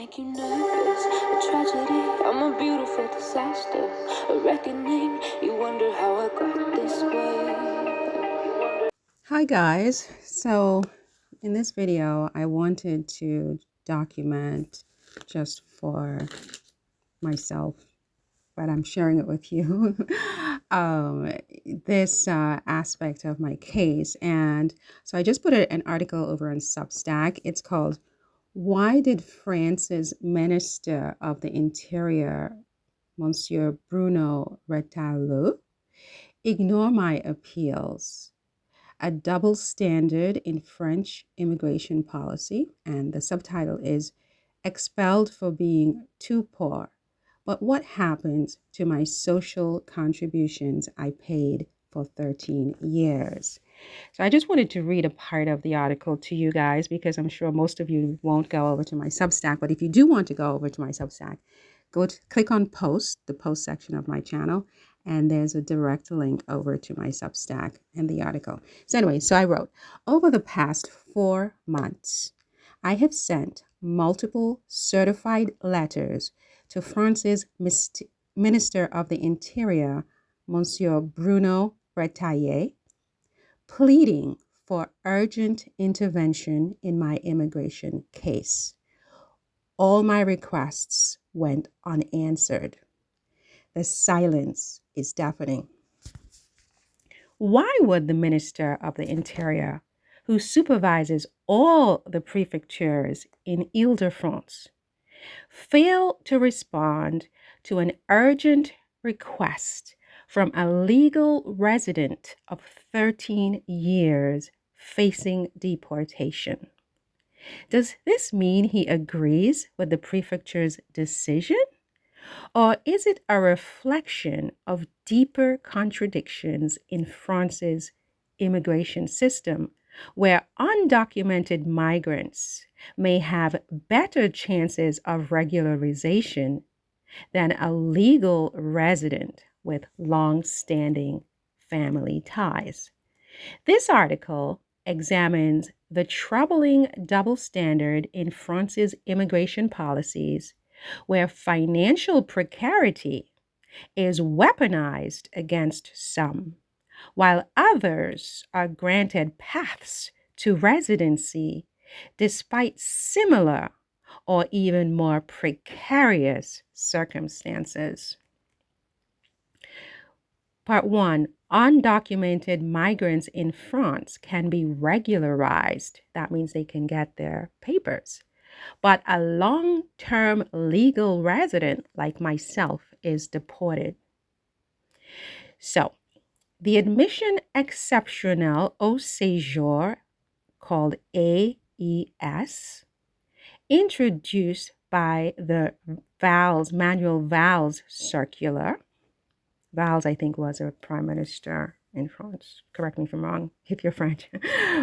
make you nervous. A tragedy, I'm a beautiful disaster. A reckoning, you wonder how I got this way. Hi guys, so in this video I wanted to document just for myself, but I'm sharing it with you, this aspect of my case. And so I just put an article over on Substack. It's called, "Why Did France's Minister of the Interior, Monsieur Bruno Retailleau, ignore my appeals? A double standard in French immigration policy," and the subtitle is "Expelled for Being Too Poor. But what happens to my social contributions I paid for 13 years?" So I just wanted to read a part of the article to you guys because I'm sure most of you won't go over to my Substack. But if you do want to go over to my Substack, click on post, the post section of my channel, and there's a direct link over to my Substack and the article. So anyway, so I wrote, "Over the past 4 months, I have sent multiple certified letters to France's Minister of the Interior, Monsieur Bruno Retailleau, pleading for urgent intervention in my immigration case. All my requests went unanswered. The silence is deafening." Why would the Minister of the Interior, who supervises all the prefectures in Ile-de-France, fail to respond to an urgent request from a legal resident of 13 years facing deportation? Does this mean he agrees with the prefecture's decision? Or is it a reflection of deeper contradictions in France's immigration system, where undocumented migrants may have better chances of regularization than a legal resident with long-standing family ties? This article examines the troubling double standard in France's immigration policies, where financial precarity is weaponized against some, while others are granted paths to residency despite similar or even more precarious circumstances. Part 1. Undocumented migrants in France can be regularized. That means they can get their papers. But a long-term legal resident like myself is deported. So, the admission exceptionnel au séjour, called AES, introduced by the Manuel Valls circular. Valls, I think, was a prime minister in France. Correct me if I'm wrong, if you're French.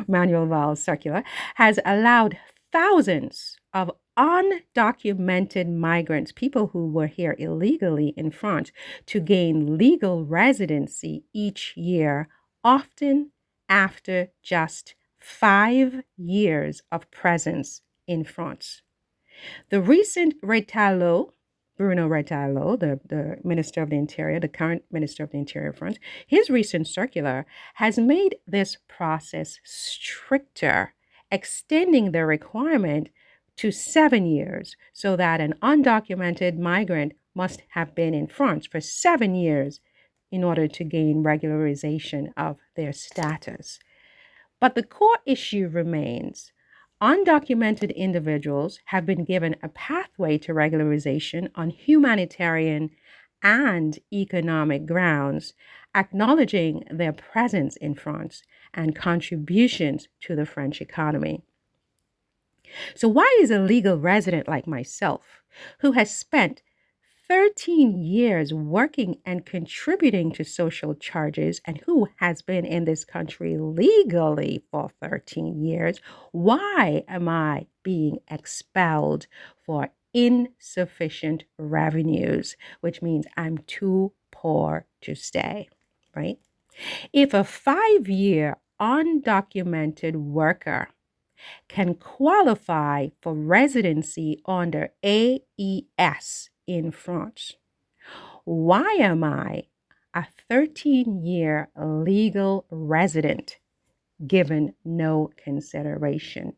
Manuel Valls circular has allowed thousands of undocumented migrants, people who were here illegally in France, to gain legal residency each year, often after just 5 years of presence in France. The recent Bruno Retailleau, the Minister of the Interior, the current Minister of the Interior of France, his recent circular has made this process stricter, extending the requirement to 7 years, so that an undocumented migrant must have been in France for 7 years in order to gain regularization of their status. But the core issue remains. Undocumented individuals have been given a pathway to regularization on humanitarian and economic grounds, acknowledging their presence in France and contributions to the French economy. So why is a legal resident like myself, who has spent 13 years working and contributing to social charges and who has been in this country legally for 13 years, why am I being expelled for insufficient revenues, which means I'm too poor to stay, right? If a 5-year undocumented worker can qualify for residency under AES in France. Why am I a 13-year legal resident given no consideration?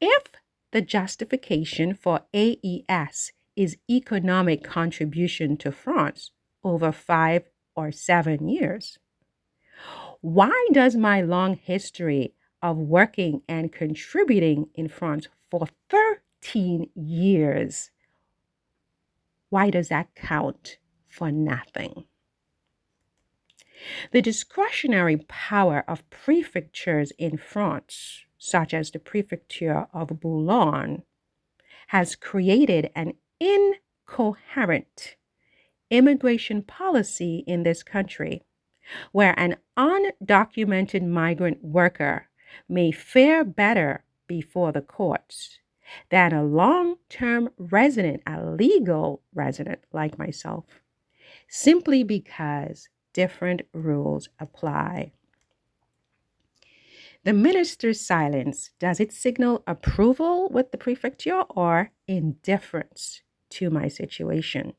If the justification for AES is economic contribution to France over 5 or 7 years, why does my long history of working and contributing in France for 13 years, why does that count for nothing? The discretionary power of prefectures in France, such as the prefecture of Boulogne, has created an incoherent immigration policy in this country where an undocumented migrant worker may fare better before the courts than a long-term resident, a legal resident like myself, simply because different rules apply. The minister's silence, does it signal approval with the prefecture or indifference to my situation?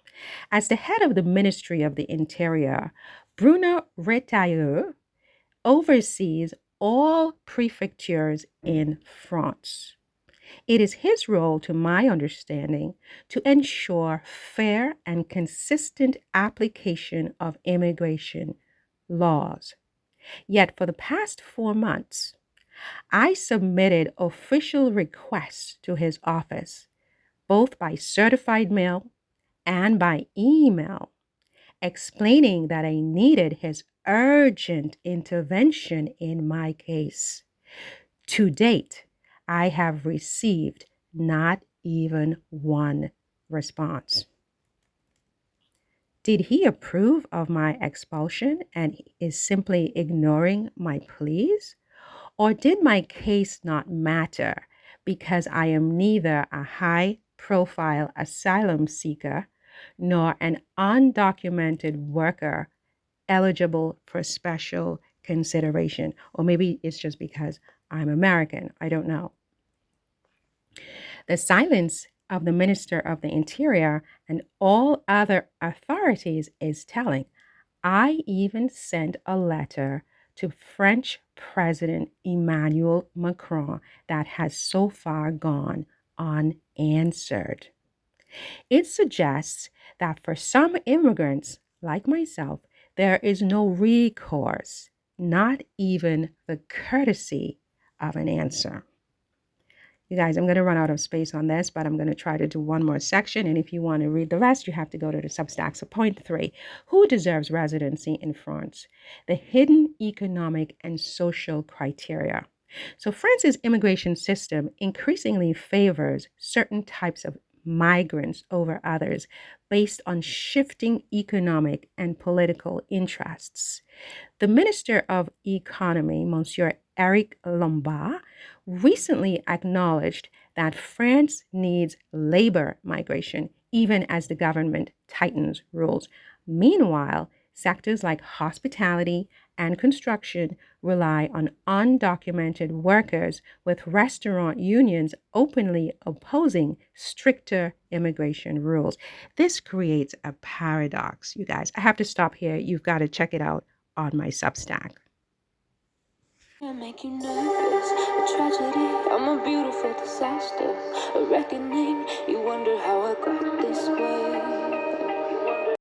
As the head of the Ministry of the Interior, Bruno Retailleau oversees all prefectures in France. It is his role, to my understanding, to ensure fair and consistent application of immigration laws. Yet for the past 4 months, I submitted official requests to his office, both by certified mail and by email, explaining that I needed his urgent intervention in my case. To date, I have received not even one response. Did he approve of my expulsion and is simply ignoring my pleas? Or did my case not matter because I am neither a high profile asylum seeker nor an undocumented worker eligible for special consideration? Or maybe it's just because I'm American. I don't know. The silence of the Minister of the Interior and all other authorities is telling. I even sent a letter to French President Emmanuel Macron that has so far gone unanswered. It suggests that for some immigrants, like myself, there is no recourse, not even the courtesy of an answer. You guys, I'm going to run out of space on this, but I'm going to try to do one more section. And if you want to read the rest, you have to go to the Substack. So point 3, who deserves residency in France? The hidden economic and social criteria. So France's immigration system increasingly favors certain types of migrants over others based on shifting economic and political interests. The Minister of Economy, Monsieur Eric Lombard, recently acknowledged that France needs labor migration, even as the government tightens rules. Meanwhile, sectors like hospitality and construction rely on undocumented workers, with restaurant unions openly opposing stricter immigration rules. This creates a paradox, you guys. I have to stop here. You've got to check it out on my Substack. I make you nervous, a tragedy. I'm a beautiful disaster, a reckoning. You